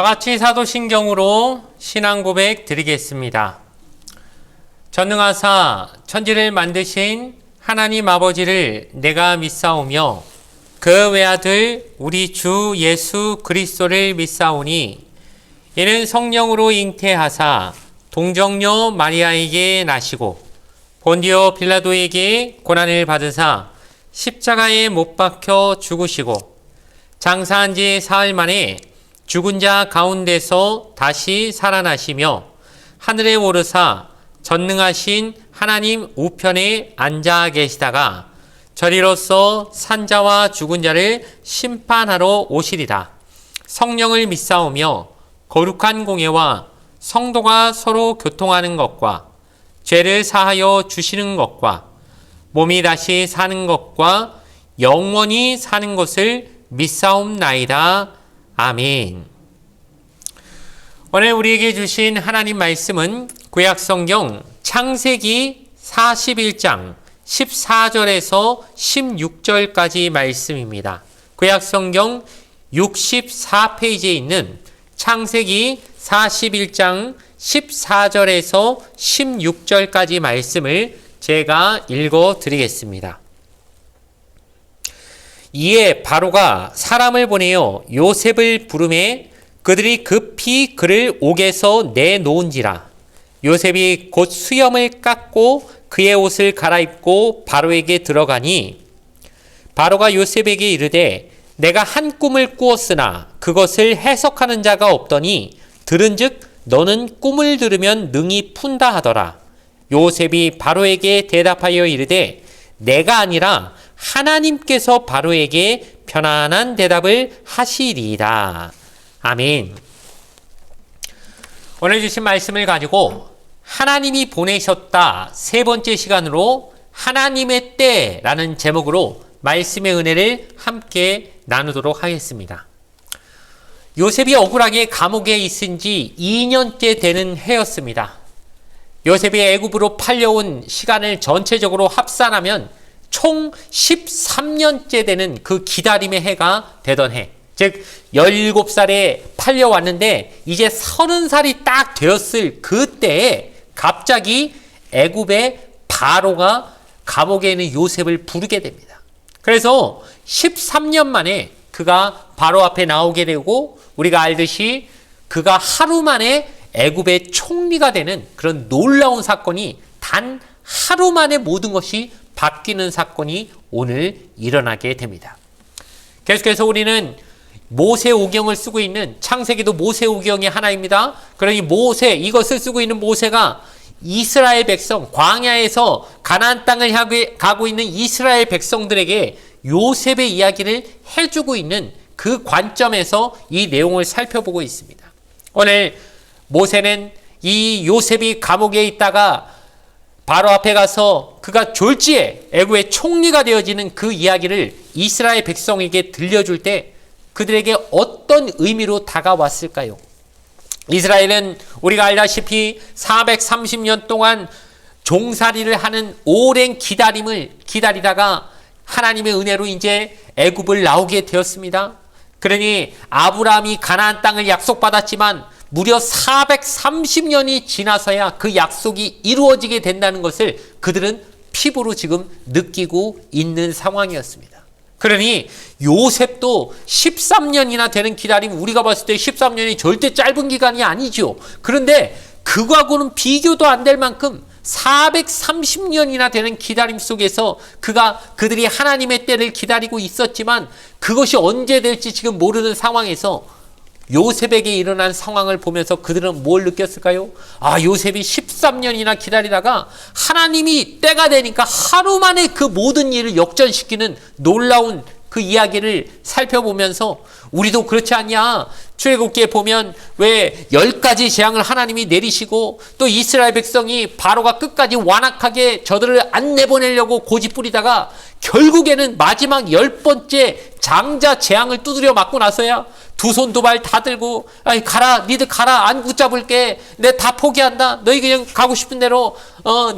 다 같이 사도신경으로 신앙 고백 드리겠습니다. 전능하사 천지를 만드신 하나님 아버지를 내가 믿사오며 그 외아들 우리 주 예수 그리스도를 믿사오니 이는 성령으로 잉태하사 동정녀 마리아에게 나시고 본디오 빌라도에게 고난을 받으사 십자가에 못 박혀 죽으시고 장사한 지 사흘 만에 죽은 자 가운데서 다시 살아나시며 하늘에 오르사 전능하신 하나님 우편에 앉아 계시다가 저리로서 산자와 죽은 자를 심판하러 오시리라. 성령을 믿사오며 거룩한 공예와 성도가 서로 교통하는 것과 죄를 사하여 주시는 것과 몸이 다시 사는 것과 영원히 사는 것을 믿사옵나이다. 아멘. 오늘 우리에게 주신 하나님 말씀은 구약성경 창세기 41장 14절에서 16절까지 말씀입니다. 구약성경 64페이지에 있는 창세기 41장 14절에서 16절까지 말씀을 제가 읽어 드리겠습니다. 이에 바로가 사람을 보내어 요셉을 부르매 그들이 급히 그를 옥에서 내놓은지라. 요셉이 곧 수염을 깎고 그의 옷을 갈아입고 바로에게 들어가니 바로가 요셉에게 이르되 내가 한 꿈을 꾸었으나 그것을 해석하는 자가 없더니 들은즉 너는 꿈을 들으면 능히 푼다 하더라. 요셉이 바로에게 대답하여 이르되 내가 아니라 하나님께서 바로에게 편안한 대답을 하시리이다. 아멘. 오늘 주신 말씀을 가지고 하나님이 보내셨다 세 번째 시간으로 하나님의 때라는 제목으로 말씀의 은혜를 함께 나누도록 하겠습니다. 요셉이 억울하게 감옥에 있은 지 2년째 되는 해였습니다. 요셉이 애굽으로 팔려온 시간을 전체적으로 합산하면 총 13년째 되는 그 기다림의 해가 되던 해. 즉 17살에 팔려왔는데 이제 30살이 딱 되었을 그때에 갑자기 애굽의 바로가 감옥에 있는 요셉을 부르게 됩니다. 그래서 13년 만에 그가 바로 앞에 나오게 되고 우리가 알듯이 그가 하루 만에 애굽의 총리가 되는 그런 놀라운 사건이 단 하루 만에 모든 것이 바뀌는 사건이 오늘 일어나게 됩니다. 계속해서 우리는 모세오경을 쓰고 있는 창세기도 모세오경의 하나입니다. 그러니 모세, 이것을 쓰고 있는 모세가 이스라엘 백성, 광야에서 가나안 땅을 향해 가고 있는 이스라엘 백성들에게 요셉의 이야기를 해주고 있는 그 관점에서 이 내용을 살펴보고 있습니다. 오늘 모세는 이 요셉이 감옥에 있다가 바로 앞에 가서 그가 졸지에 애굽의 총리가 되어지는 그 이야기를 이스라엘 백성에게 들려줄 때 그들에게 어떤 의미로 다가왔을까요? 이스라엘은 우리가 알다시피 430년 동안 종살이를 하는 오랜 기다림을 기다리다가 하나님의 은혜로 이제 애굽을 나오게 되었습니다. 그러니 아브라함이 가나안 땅을 약속받았지만 무려 430년이 지나서야 그 약속이 이루어지게 된다는 것을 그들은 피부로 지금 느끼고 있는 상황이었습니다. 그러니 요셉도 13년이나 되는 기다림, 우리가 봤을 때 13년이 절대 짧은 기간이 아니죠. 그런데 그거하고는 비교도 안 될 만큼 430년이나 되는 기다림 속에서 그들이 하나님의 때를 기다리고 있었지만 그것이 언제 될지 지금 모르는 상황에서 요셉에게 일어난 상황을 보면서 그들은 뭘 느꼈을까요? 요셉이 13년이나 기다리다가 하나님이 때가 되니까 하루 만에 그 모든 일을 역전시키는 놀라운 그 이야기를 살펴보면서 우리도 그렇지 않냐? 출애굽기에 보면 왜 10가지 재앙을 하나님이 내리시고 또 이스라엘 백성이 바로가 끝까지 완악하게 저들을 안 내보내려고 고집부리다가 결국에는 마지막 10번째 장자 재앙을 두드려 맞고 나서야 두 손 두 발 다 들고 가라, 니들 가라, 안 붙잡을게, 내 다 포기한다, 너희 그냥 가고 싶은 대로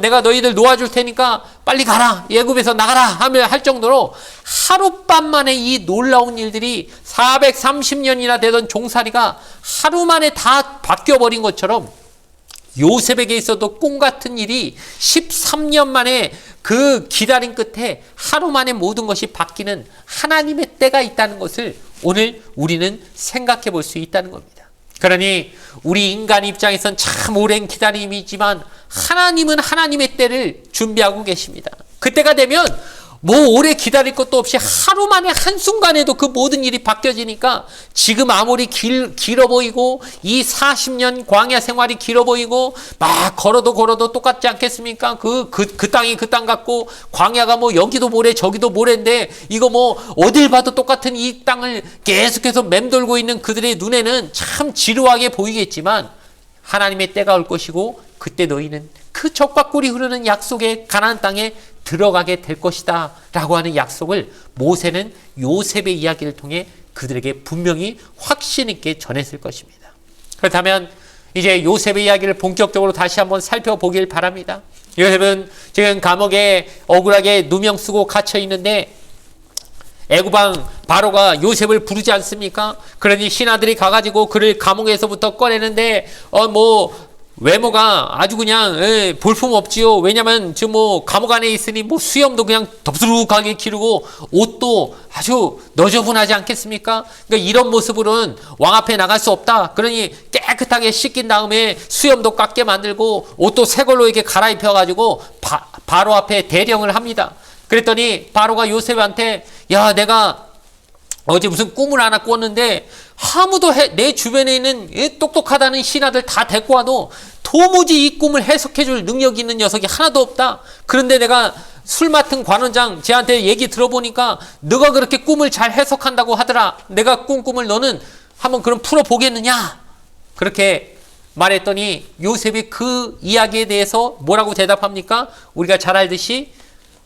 내가 너희들 놓아줄 테니까 빨리 가라, 애굽에서 나가라 하며 할 정도로 하룻밤 만에 이 놀라운 일들이 430년이나 되던 종살이가 하루 만에 다 바뀌어버린 것처럼 요셉에게 있어도 꿈 같은 일이 13년 만에 그 기다림 끝에 하루 만에 모든 것이 바뀌는 하나님의 때가 있다는 것을 오늘 우리는 생각해 볼 수 있다는 겁니다. 그러니 우리 인간 입장에선 참 오랜 기다림이지만 하나님은 하나님의 때를 준비하고 계십니다. 그때가 되면 뭐 오래 기다릴 것도 없이 하루 만에 한순간에도 그 모든 일이 바뀌어지니까 지금 아무리 길어 보이고 이 40년 광야 생활이 길어 보이고 막 걸어도 똑같지 않겠습니까? 그 땅이 그 땅 같고 광야가 뭐 여기도 모래 저기도 모래인데 이거 뭐 어딜 봐도 똑같은 이 땅을 계속해서 맴돌고 있는 그들의 눈에는 참 지루하게 보이겠지만 하나님의 때가 올 것이고 그때 너희는 그 젖과 꿀이 흐르는 약속의 가나안 땅에 들어가게 될 것이다 라고 하는 약속을 모세는 요셉의 이야기를 통해 그들에게 분명히 확신 있게 전했을 것입니다. 그렇다면 이제 요셉의 이야기를 본격적으로 다시 한번 살펴보길 바랍니다. 요셉은 지금 감옥에 억울하게 누명 쓰고 갇혀 있는데 애굽왕 바로가 요셉을 부르지 않습니까? 그러니 신하들이 가가지고 그를 감옥에서부터 꺼내는데 외모가 아주 그냥 볼품 없지요. 왜냐면 지금 뭐 감옥 안에 있으니 뭐 수염도 그냥 덥수룩하게 기르고 옷도 아주 너저분하지 않겠습니까? 그러니까 이런 모습으로는 왕 앞에 나갈 수 없다. 그러니 깨끗하게 씻긴 다음에 수염도 깎게 만들고 옷도 새 걸로 이렇게 갈아입혀 가지고 바로 앞에 대령을 합니다. 그랬더니 바로가 요셉한테 야, 내가 어제 무슨 꿈을 하나 꿨는데 아무도 내 주변에 있는 똑똑하다는 신하들 다 데리고 와도 도무지 이 꿈을 해석해 줄 능력이 있는 녀석이 하나도 없다. 그런데 내가 술 맡은 관원장 쟤한테 얘기 들어보니까 너가 그렇게 꿈을 잘 해석한다고 하더라. 내가 꾼 꿈을 너는 한번 그럼 풀어보겠느냐? 그렇게 말했더니 요셉이 그 이야기에 대해서 뭐라고 대답합니까? 우리가 잘 알듯이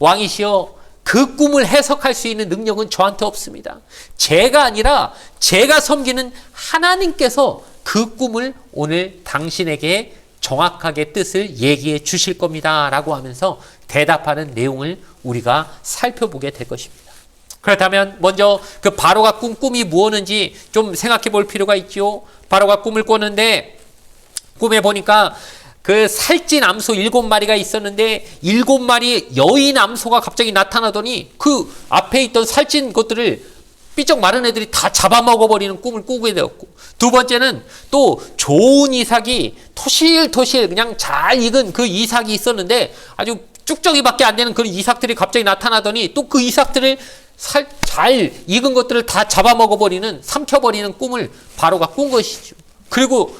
왕이시여 그 꿈을 해석할 수 있는 능력은 저한테 없습니다. 제가 아니라 제가 섬기는 하나님께서 그 꿈을 오늘 당신에게 정확하게 뜻을 얘기해 주실 겁니다 라고 하면서 대답하는 내용을 우리가 살펴보게 될 것입니다. 그렇다면 먼저 그 바로가 꾼 꿈이 무엇인지 좀 생각해 볼 필요가 있죠. 바로가 꿈을 꿨는데 꿈에 보니까 그 살찐 암소 7마리가 있었는데 7마리 여인 암소가 갑자기 나타나더니 그 앞에 있던 살찐 것들을 삐쩍 마른 애들이 다 잡아먹어버리는 꿈을 꾸게 되었고, 두 번째는 또 좋은 이삭이 토실토실 그냥 잘 익은 그 이삭이 있었는데 아주 쭉정이밖에 안 되는 그런 이삭들이 갑자기 나타나더니 또 그 이삭들을 잘 익은 것들을 다 잡아먹어버리는 삼켜버리는 꿈을 바로가 꾼 것이죠. 그리고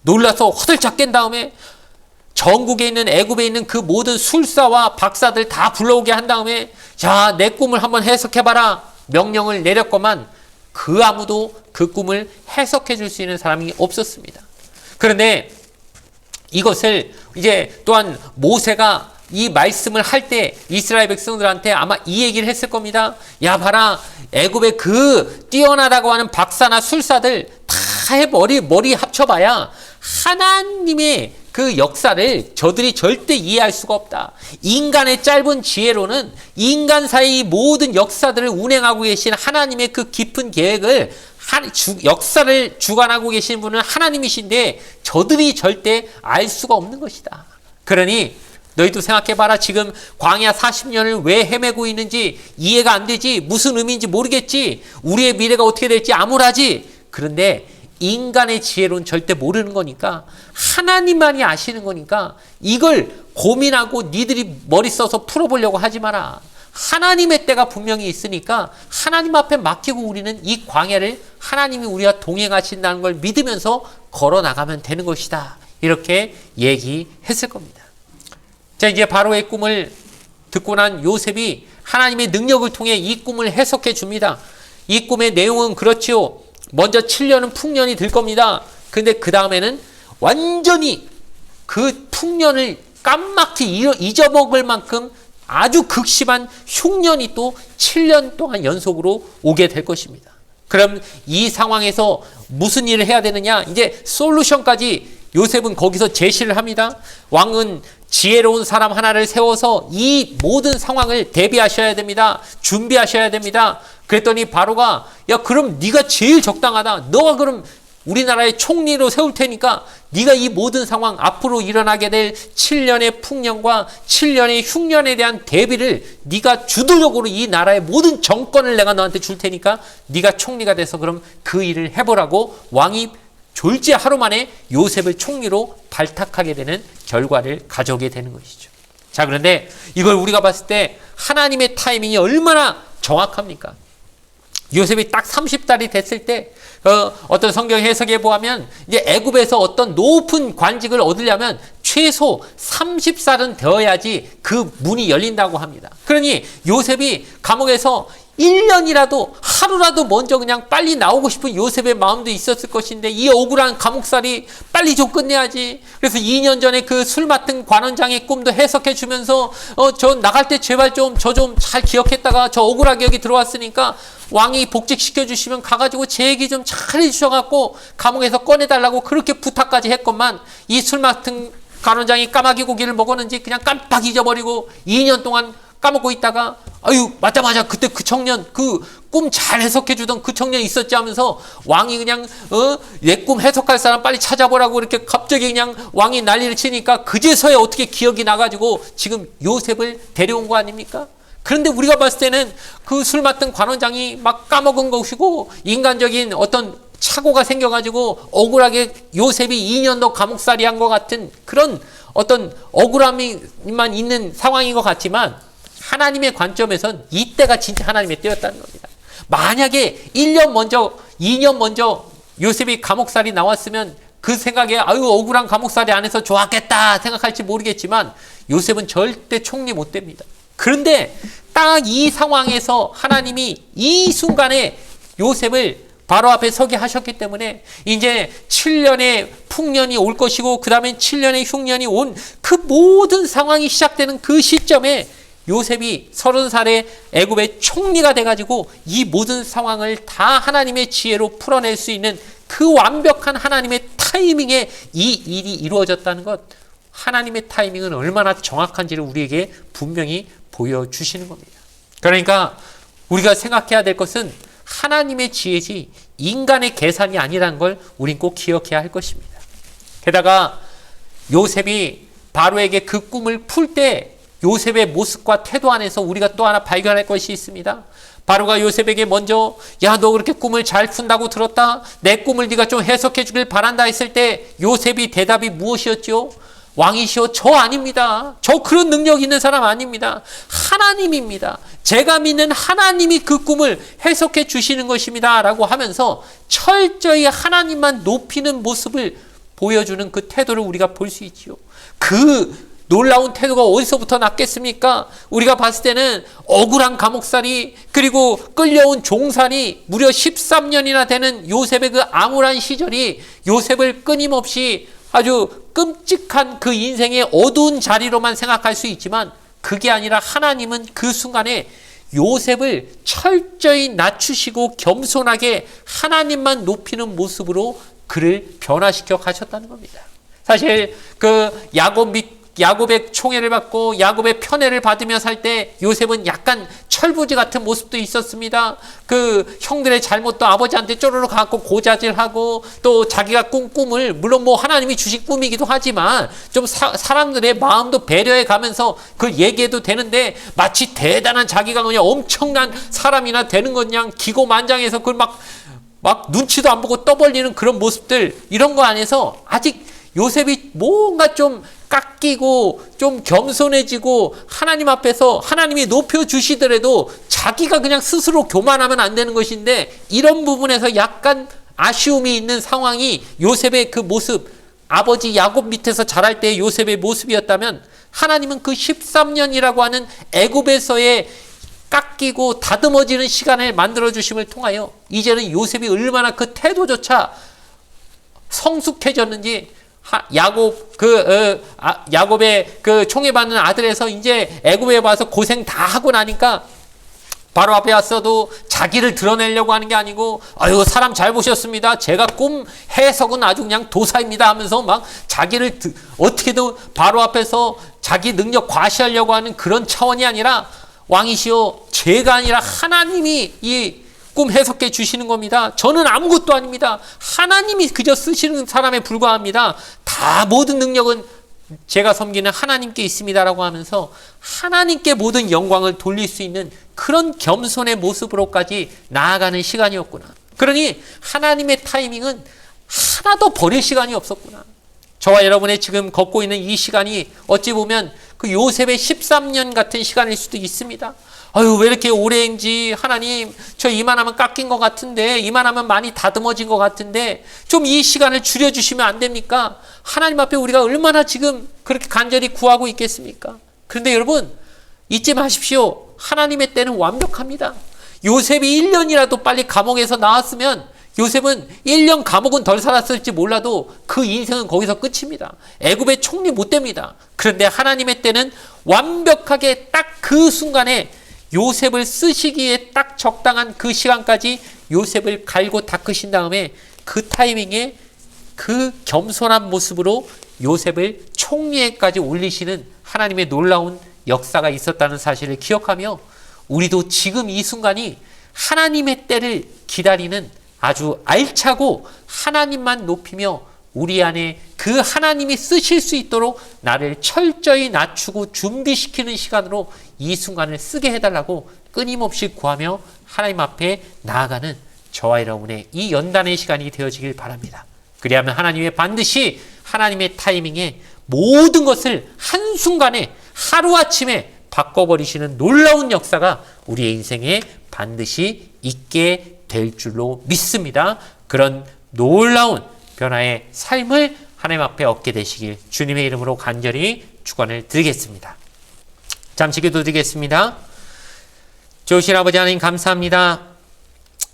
놀라서 허들짝 깬 다음에 전국에 있는 애굽에 있는 그 모든 술사와 박사들 다 불러오게 한 다음에 자, 내 꿈을 한번 해석해봐라 명령을 내렸건만 그 아무도 그 꿈을 해석해 줄 수 있는 사람이 없었습니다. 그런데 이것을 이제 또한 모세가 이 말씀을 할 때 이스라엘 백성들한테 아마 이 얘기를 했을 겁니다. 야, 봐라, 애굽의 그 뛰어나다고 하는 박사나 술사들 다 머리 합쳐봐야 하나님의 그 역사를 저들이 절대 이해할 수가 없다. 인간의 짧은 지혜로는 인간사의 모든 역사들을 운행하고 계신 하나님의 그 깊은 계획을 역사를 주관하고 계신 분은 하나님이신데 저들이 절대 알 수가 없는 것이다. 그러니 너희도 생각해봐라. 지금 광야 40년을 왜 헤매고 있는지 이해가 안 되지. 무슨 의미인지 모르겠지. 우리의 미래가 어떻게 될지 암울하지. 그런데 인간의 지혜로는 절대 모르는 거니까 하나님만이 아시는 거니까 이걸 고민하고 니들이 머리 써서 풀어보려고 하지 마라. 하나님의 때가 분명히 있으니까 하나님 앞에 맡기고 우리는 이 광야를 하나님이 우리와 동행하신다는 걸 믿으면서 걸어나가면 되는 것이다. 이렇게 얘기했을 겁니다. 자, 이제 바로의 꿈을 듣고 난 요셉이 하나님의 능력을 통해 이 꿈을 해석해 줍니다. 이 꿈의 내용은 그렇지요. 먼저 7년은 풍년이 될 겁니다. 근데 그 다음에는 완전히 그 풍년을 깜막히 잊어먹을 만큼 아주 극심한 흉년이 또 7년 동안 연속으로 오게 될 것입니다. 그럼 이 상황에서 무슨 일을 해야 되느냐? 이제 솔루션까지 요셉은 거기서 제시를 합니다. 왕은 지혜로운 사람 하나를 세워서 이 모든 상황을 대비하셔야 됩니다. 준비하셔야 됩니다. 그랬더니 바로가 야 그럼 네가 제일 적당하다. 너가 그럼 우리나라의 총리로 세울 테니까 네가 이 모든 상황 앞으로 일어나게 될 7년의 풍년과 7년의 흉년에 대한 대비를 네가 주도적으로 이 나라의 모든 정권을 내가 너한테 줄 테니까 네가 총리가 돼서 그럼 그 일을 해보라고 왕이 졸지 하루 만에 요셉을 총리로 발탁하게 되는 결과를 가져오게 되는 것이죠. 자, 그런데 이걸 우리가 봤을 때 하나님의 타이밍이 얼마나 정확합니까? 요셉이 딱 30살이 됐을 때 어떤 성경 해석에 보면 이제 애굽에서 어떤 높은 관직을 얻으려면 최소 30살은 되어야지 그 문이 열린다고 합니다. 그러니 요셉이 감옥에서 1년이라도 하루라도 먼저 그냥 빨리 나오고 싶은 요셉의 마음도 있었을 것인데 이 억울한 감옥살이 빨리 좀 끝내야지. 그래서 2년 전에 그 술 맡은 관원장의 꿈도 해석해 주면서 저 나갈 때 제발 좀 저 좀 잘 기억했다가 저 억울하게 여기 들어왔으니까 왕이 복직시켜 주시면 가가지고 제 얘기 좀 잘 해주셔갖고 감옥에서 꺼내달라고 그렇게 부탁까지 했건만 이 술 맡은 관원장이 까마귀 고기를 먹었는지 그냥 깜빡 잊어버리고 2년 동안 까먹고 있다가 아유 맞아 그때 그 청년 그 꿈 잘 해석해 주던 그 청년 있었지 하면서 왕이 그냥 내 꿈 해석할 사람 빨리 찾아보라고 이렇게 갑자기 그냥 왕이 난리를 치니까 그제서야 어떻게 기억이 나가지고 지금 요셉을 데려온 거 아닙니까? 그런데 우리가 봤을 때는 그 술 맡은 관원장이 막 까먹은 것이고 인간적인 어떤 착오가 생겨가지고 억울하게 요셉이 2년 더 감옥살이 한 것 같은 그런 어떤 억울함이만 있는 상황인 것 같지만 하나님의 관점에선 이때가 진짜 하나님의 때였다는 겁니다. 만약에 1년 먼저 2년 먼저 요셉이 감옥살이 나왔으면 그 생각에 아유 억울한 감옥살이 안 해서 좋았겠다 생각할지 모르겠지만 요셉은 절대 총리 못 됩니다. 그런데 딱 이 상황에서 하나님이 이 순간에 요셉을 바로 앞에 서게 하셨기 때문에 이제 7년의 풍년이 올 것이고 그 다음에 7년의 흉년이 온 그 모든 상황이 시작되는 그 시점에 요셉이 30살의 애굽의 총리가 돼가지고 이 모든 상황을 다 하나님의 지혜로 풀어낼 수 있는 그 완벽한 하나님의 타이밍에 이 일이 이루어졌다는 것, 하나님의 타이밍은 얼마나 정확한지를 우리에게 분명히 보여주시는 겁니다. 그러니까 우리가 생각해야 될 것은 하나님의 지혜지 인간의 계산이 아니라는 걸 우린 꼭 기억해야 할 것입니다. 게다가 요셉이 바로에게 그 꿈을 풀 때 요셉의 모습과 태도 안에서 우리가 또 하나 발견할 것이 있습니다. 바로가 요셉에게 먼저 야 너 그렇게 꿈을 잘 푼다고 들었다. 내 꿈을 네가 좀 해석해 주길 바란다 했을 때 요셉이 대답이 무엇이었죠? 왕이시여 저 아닙니다. 저 그런 능력 있는 사람 아닙니다. 하나님입니다. 제가 믿는 하나님이 그 꿈을 해석해 주시는 것입니다. 라고 하면서 철저히 하나님만 높이는 모습을 보여주는 그 태도를 우리가 볼 수 있지요. 그 놀라운 태도가 어디서부터 났겠습니까? 우리가 봤을 때는 억울한 감옥살이 그리고 끌려온 종살이 무려 13년이나 되는 요셉의 그 암울한 시절이 요셉을 끊임없이 아주 끔찍한 그 인생의 어두운 자리로만 생각할 수 있지만 그게 아니라 하나님은 그 순간에 요셉을 철저히 낮추시고 겸손하게 하나님만 높이는 모습으로 그를 변화시켜 가셨다는 겁니다. 사실 그 야곱의 총애를 받고 야곱의 편애를 받으며 살 때 요셉은 약간 철부지 같은 모습도 있었습니다. 그 형들의 잘못도 아버지한테 쪼르르 가고 고자질하고 또 자기가 꾼 꿈을 물론 뭐 하나님이 주신 꿈이기도 하지만 좀 사람들의 마음도 배려해 가면서 그걸 얘기해도 되는데 마치 대단한 자기가 그냥 엄청난 사람이나 되는 것 그냥 기고만장해서 그걸 막 눈치도 안 보고 떠벌리는 그런 모습들 이런 거 안에서 아직 요셉이 뭔가 좀 깎이고 좀 겸손해지고 하나님 앞에서 하나님이 높여주시더라도 자기가 그냥 스스로 교만하면 안 되는 것인데 이런 부분에서 약간 아쉬움이 있는 상황이 요셉의 그 모습 아버지 야곱 밑에서 자랄 때의 요셉의 모습이었다면 하나님은 그 13년이라고 하는 애굽에서의 깎이고 다듬어지는 시간을 만들어주심을 통하여 이제는 요셉이 얼마나 그 태도조차 성숙해졌는지 야곱의 그 총애받는 아들에서 이제 애굽에 와서 고생 다 하고 나니까 바로 앞에 왔어도 자기를 드러내려고 하는 게 아니고, 아유, 사람 잘 보셨습니다. 제가 꿈 해석은 아주 그냥 도사입니다 하면서 막 자기를 어떻게든 바로 앞에서 자기 능력 과시하려고 하는 그런 차원이 아니라, 왕이시여, 제가 아니라 하나님이 이 꿈 해석해 주시는 겁니다. 저는 아무것도 아닙니다. 하나님이 그저 쓰시는 사람에 불과합니다. 다 모든 능력은 제가 섬기는 하나님께 있습니다라고 하면서 하나님께 모든 영광을 돌릴 수 있는 그런 겸손의 모습으로까지 나아가는 시간이었구나. 그러니 하나님의 타이밍은 하나도 버릴 시간이 없었구나. 저와 여러분의 지금 걷고 있는 이 시간이 어찌 보면 그 요셉의 13년 같은 시간일 수도 있습니다. 아유, 왜 이렇게 오래인지, 하나님, 저 이만하면 깎인 것 같은데, 이만하면 많이 다듬어진 것 같은데, 좀 이 시간을 줄여주시면 안 됩니까? 하나님 앞에 우리가 얼마나 지금 그렇게 간절히 구하고 있겠습니까? 그런데 여러분, 잊지 마십시오. 하나님의 때는 완벽합니다. 요셉이 1년이라도 빨리 감옥에서 나왔으면 요셉은 1년 감옥은 덜 살았을지 몰라도 그 인생은 거기서 끝입니다. 애굽의 총리 못 됩니다. 그런데 하나님의 때는 완벽하게 딱 그 순간에 요셉을 쓰시기에 딱 적당한 그 시간까지 요셉을 갈고 닦으신 다음에 그 타이밍에 그 겸손한 모습으로 요셉을 총리에까지 올리시는 하나님의 놀라운 역사가 있었다는 사실을 기억하며, 우리도 지금 이 순간이 하나님의 때를 기다리는 아주 알차고 하나님만 높이며 우리 안에 그 하나님이 쓰실 수 있도록 나를 철저히 낮추고 준비시키는 시간으로 이 순간을 쓰게 해달라고 끊임없이 구하며 하나님 앞에 나아가는 저와 여러분의 이 연단의 시간이 되어지길 바랍니다. 그리하면 하나님의 반드시 하나님의 타이밍에 모든 것을 한순간에 하루아침에 바꿔버리시는 놀라운 역사가 우리의 인생에 반드시 있게 될 줄로 믿습니다. 그런 놀라운 변화의 삶을 하나님 앞에 얻게 되시길 주님의 이름으로 간절히 축원을 드리겠습니다. 잠시 기도드리겠습니다. 좋으신 아버지 하나님, 감사합니다.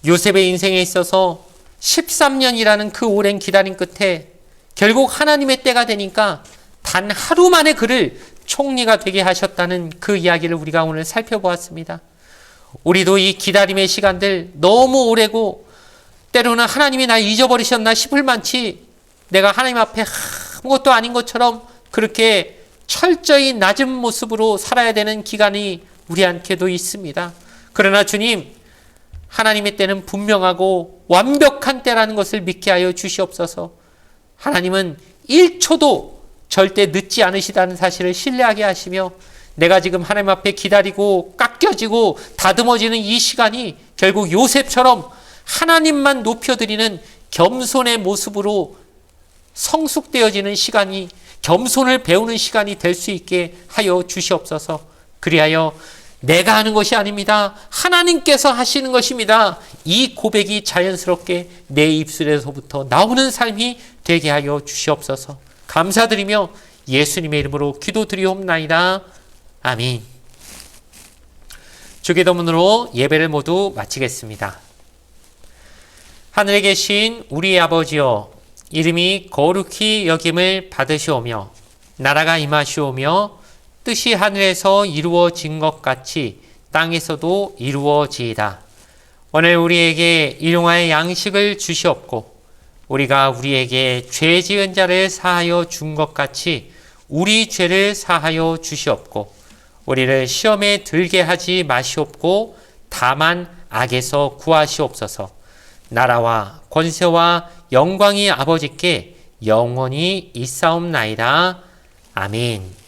요셉의 인생에 있어서 13년이라는 그 오랜 기다림 끝에 결국 하나님의 때가 되니까 단 하루 만에 그를 총리가 되게 하셨다는 그 이야기를 우리가 오늘 살펴보았습니다. 우리도 이 기다림의 시간들 너무 오래고, 때로는 하나님이 날 잊어버리셨나 싶을 만치 내가 하나님 앞에 아무것도 아닌 것처럼 그렇게 철저히 낮은 모습으로 살아야 되는 기간이 우리한테도 있습니다. 그러나 주님, 하나님의 때는 분명하고 완벽한 때라는 것을 믿게 하여 주시옵소서. 하나님은 1초도 절대 늦지 않으시다는 사실을 신뢰하게 하시며, 내가 지금 하나님 앞에 기다리고 깎여지고 다듬어지는 이 시간이 결국 요셉처럼 하나님만 높여드리는 겸손의 모습으로 성숙되어지는 시간이, 겸손을 배우는 시간이 될 수 있게 하여 주시옵소서. 그리하여 내가 하는 것이 아닙니다. 하나님께서 하시는 것입니다. 이 고백이 자연스럽게 내 입술에서부터 나오는 삶이 되게 하여 주시옵소서. 감사드리며 예수님의 이름으로 기도드리옵나이다. 아멘. 주기도문으로 예배를 모두 마치겠습니다. 하늘에 계신 우리 아버지여, 이름이 거룩히 여김을 받으시오며 나라가 임하시오며 뜻이 하늘에서 이루어진 것 같이 땅에서도 이루어지이다. 오늘 우리에게 일용할 양식을 주시옵고, 우리가 우리에게 죄 지은 자를 사하여 준 것 같이 우리 죄를 사하여 주시옵고, 우리를 시험에 들게 하지 마시옵고 다만 악에서 구하시옵소서. 나라와 권세와 영광이 아버지께 영원히 있사옵나이다. 아멘.